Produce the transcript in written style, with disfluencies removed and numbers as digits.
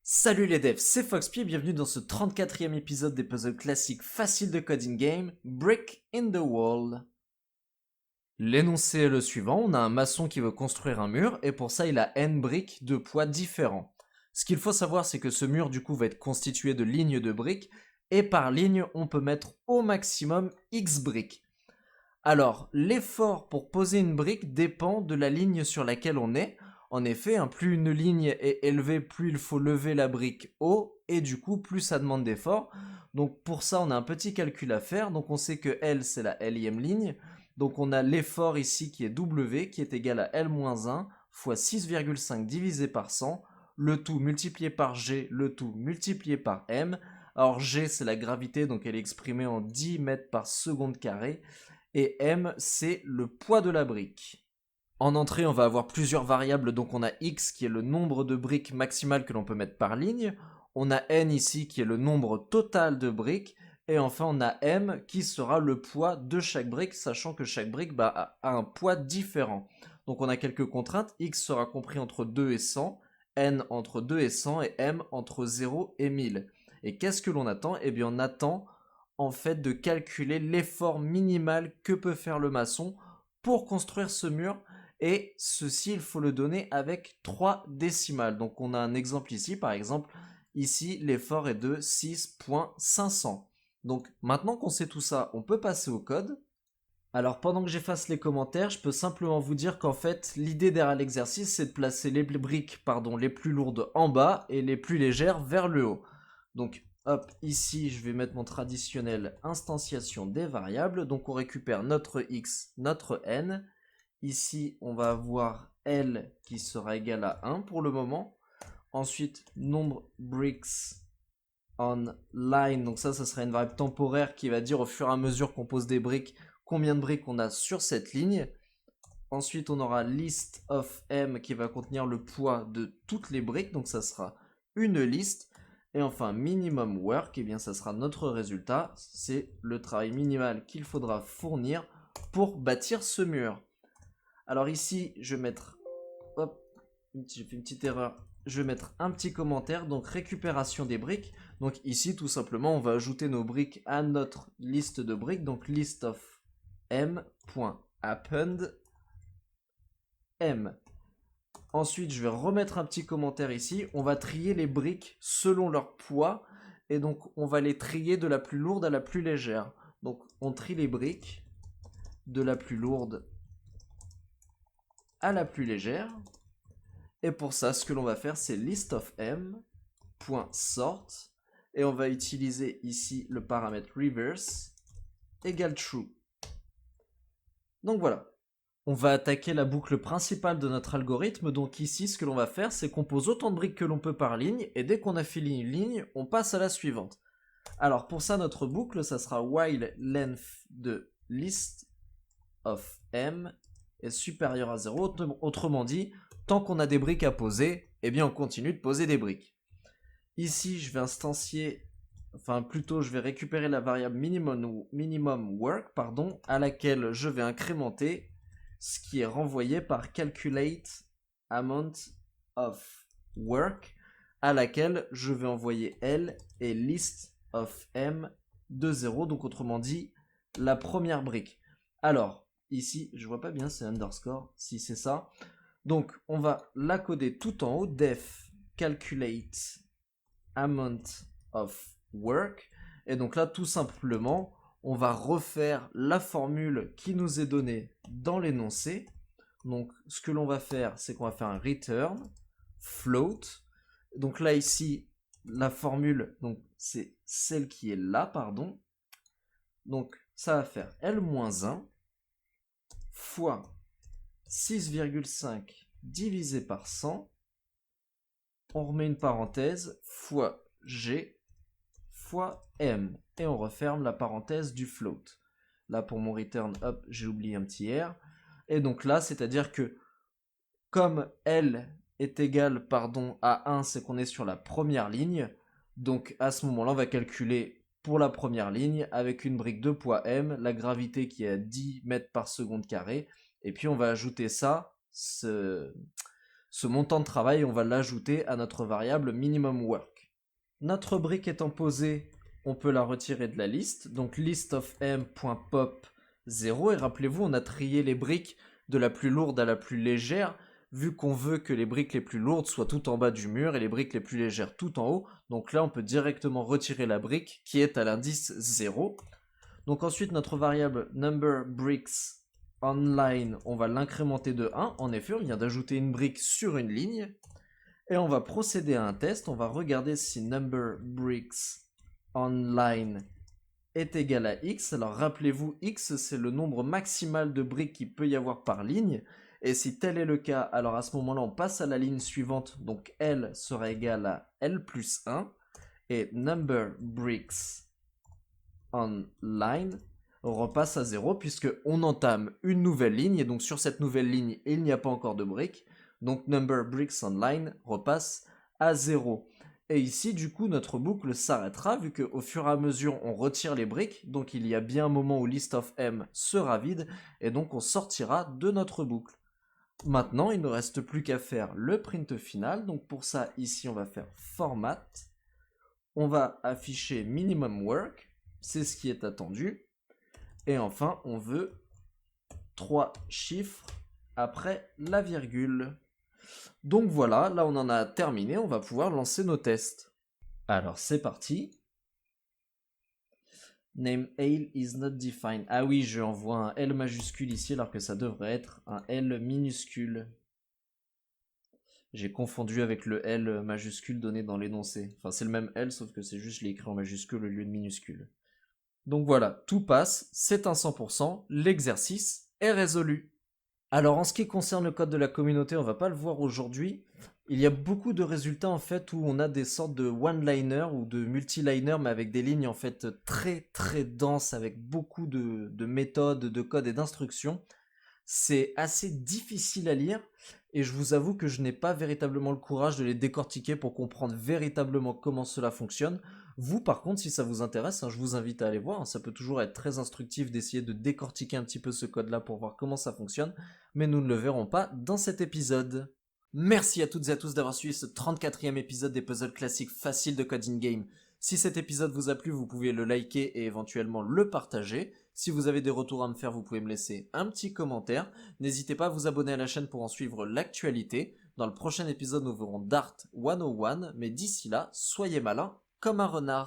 Salut les devs, c'est Foxpy et bienvenue dans ce 34e épisode des puzzles classiques faciles de coding game, Brick in the Wall. L'énoncé est le suivant, on a un maçon qui veut construire un mur et pour ça il a n briques de poids différents. Ce qu'il faut savoir c'est que ce mur du coup va être constitué de lignes de briques et par ligne on peut mettre au maximum x briques. Alors, l'effort pour poser une brique dépend de la ligne sur laquelle on est. En effet, plus une ligne est élevée, plus il faut lever la brique haut, et du coup, plus ça demande d'effort. Donc pour ça, on a un petit calcul à faire. Donc on sait que L, c'est la Lième ligne. Donc on a l'effort ici qui est W, qui est égal à L-1 fois 6,5 divisé par 100, le tout multiplié par G, le tout multiplié par M. Alors G, c'est la gravité, donc elle est exprimée en 10 mètres par seconde carré et M, c'est le poids de la brique. En entrée, on va avoir plusieurs variables, donc on a X qui est le nombre de briques maximal que l'on peut mettre par ligne, on a N ici qui est le nombre total de briques, et enfin on a M qui sera le poids de chaque brique, sachant que chaque brique a un poids différent. Donc on a quelques contraintes, X sera compris entre 2 et 100, N entre 2 et 100 et M entre 0 et 1000. Et qu'est-ce que l'on attend? Eh bien on attend en fait de calculer l'effort minimal que peut faire le maçon pour construire ce mur, et ceci il faut le donner avec 3 décimales. Donc on a un exemple ici, par exemple ici l'effort est de 6,500. Donc maintenant qu'on sait tout ça, on peut passer au code. Alors pendant que j'efface les commentaires, je peux simplement vous dire qu'en fait l'idée derrière l'exercice c'est de placer les briques les plus lourdes en bas et les plus légères vers le haut. Donc hop, ici je vais mettre mon traditionnel instanciation des variables. Donc on récupère notre x, notre n. Ici on va avoir L qui sera égal à 1 pour le moment. Ensuite nombre bricks on line, donc ça sera une variable temporaire qui va dire au fur et à mesure qu'on pose des briques combien de briques on a sur cette ligne. Ensuite on aura list of m qui va contenir le poids de toutes les briques, donc ça sera une liste. Et enfin minimum work, et bien ça sera notre résultat, c'est le travail minimal qu'il faudra fournir pour bâtir ce mur. Alors ici je vais mettre, hop, j'ai fait une petite erreur, je vais mettre un petit commentaire, donc récupération des briques. Donc ici tout simplement on va ajouter nos briques à notre liste de briques, donc list of m.append m. Ensuite je vais remettre un petit commentaire ici, on va trier les briques selon leur poids, et donc on va les trier de la plus lourde à la plus légère. Donc on trie les briques de la plus lourde à la plus légère. Et pour ça, ce que l'on va faire, c'est list of m.sort, et on va utiliser ici le paramètre reverse égale true. Donc voilà, on va attaquer la boucle principale de notre algorithme. Donc ici, ce que l'on va faire, c'est qu'on pose autant de briques que l'on peut par ligne, et dès qu'on a fini une ligne, on passe à la suivante. Alors pour ça, notre boucle, ça sera while length de list of m est supérieur à 0. Autrement dit, tant qu'on a des briques à poser, eh bien on continue de poser des briques. Ici, je vais instancier, enfin plutôt je vais récupérer la variable minimum work, à laquelle je vais incrémenter ce qui est renvoyé par calculate amount of work, à laquelle je vais envoyer L et list of m de 0, donc autrement dit la première brique. Alors, ici, je vois pas bien, c'est underscore, si c'est ça. Donc, on va la coder tout en haut, def calculate amount of work. Et donc là, tout simplement, on va refaire la formule qui nous est donnée dans l'énoncé. Donc, ce que l'on va faire, c'est qu'on va faire un return float. Donc là, ici, la formule, donc c'est celle qui est là, pardon. Donc, ça va faire L-1 fois 6,5 divisé par 100. On remet une parenthèse fois G fois M. Et on referme la parenthèse du float. Là, pour mon return, hop, j'ai oublié un petit R. Et donc là, c'est-à-dire que comme L est égal, à 1, c'est qu'on est sur la première ligne. Donc à ce moment-là, on va calculer pour la première ligne avec une brique de poids M, la gravité qui est à 10 mètres par seconde carré. Et puis on va ajouter ça, Ce montant de travail, on va l'ajouter à notre variable minimum work. Notre brique étant posée, on peut la retirer de la liste. Donc list of m.pop 0. Et rappelez-vous, on a trié les briques de la plus lourde à la plus légère, vu qu'on veut que les briques les plus lourdes soient tout en bas du mur et les briques les plus légères tout en haut. Donc là, on peut directement retirer la brique qui est à l'indice 0. Donc ensuite, notre variable number bricks online, on va l'incrémenter de 1. En effet, on vient d'ajouter une brique sur une ligne. Et on va procéder à un test. On va regarder si number bricks online est égal à x. Alors rappelez-vous, x c'est le nombre maximal de briques qu'il peut y avoir par ligne. Et si tel est le cas, alors à ce moment-là, on passe à la ligne suivante. Donc L sera égal à L plus 1. Et number bricks online repasse à 0 puisque on entame une nouvelle ligne. Et donc sur cette nouvelle ligne, il n'y a pas encore de briques. Donc number bricks online repasse à 0. Et ici, du coup, notre boucle s'arrêtera vu qu'au fur et à mesure, on retire les briques. Donc il y a bien un moment où list of m sera vide. Et donc on sortira de notre boucle. Maintenant, il ne reste plus qu'à faire le print final. Donc pour ça, ici, on va faire format. On va afficher minimum work. C'est ce qui est attendu. Et enfin, on veut 3 chiffres après la virgule. Donc voilà, là on en a terminé, on va pouvoir lancer nos tests. Alors c'est parti. Name ale is not defined. Ah oui, je envoie un L majuscule ici alors que ça devrait être un L minuscule. J'ai confondu avec le L majuscule donné dans l'énoncé. Enfin c'est le même L sauf que c'est juste je l'ai écrit en majuscule au lieu de minuscule. Donc voilà, tout passe, c'est un 100%, l'exercice est résolu. Alors en ce qui concerne le code de la communauté, on va pas le voir aujourd'hui. Il y a beaucoup de résultats en fait où on a des sortes de one-liner ou de multi-liner mais avec des lignes en fait très très denses avec beaucoup de méthodes, de codes et d'instructions. C'est assez difficile à lire et je vous avoue que je n'ai pas véritablement le courage de les décortiquer pour comprendre véritablement comment cela fonctionne. Vous par contre, si ça vous intéresse, je vous invite à aller voir, ça peut toujours être très instructif d'essayer de décortiquer un petit peu ce code là pour voir comment ça fonctionne, mais nous ne le verrons pas dans cet épisode. Merci à toutes et à tous d'avoir suivi ce 34e épisode des puzzles classiques faciles de Coding Game. Si cet épisode vous a plu, vous pouvez le liker et éventuellement le partager. Si vous avez des retours à me faire, vous pouvez me laisser un petit commentaire. N'hésitez pas à vous abonner à la chaîne pour en suivre l'actualité. Dans le prochain épisode, nous verrons Dart 101, mais d'ici là, soyez malins comme un renard.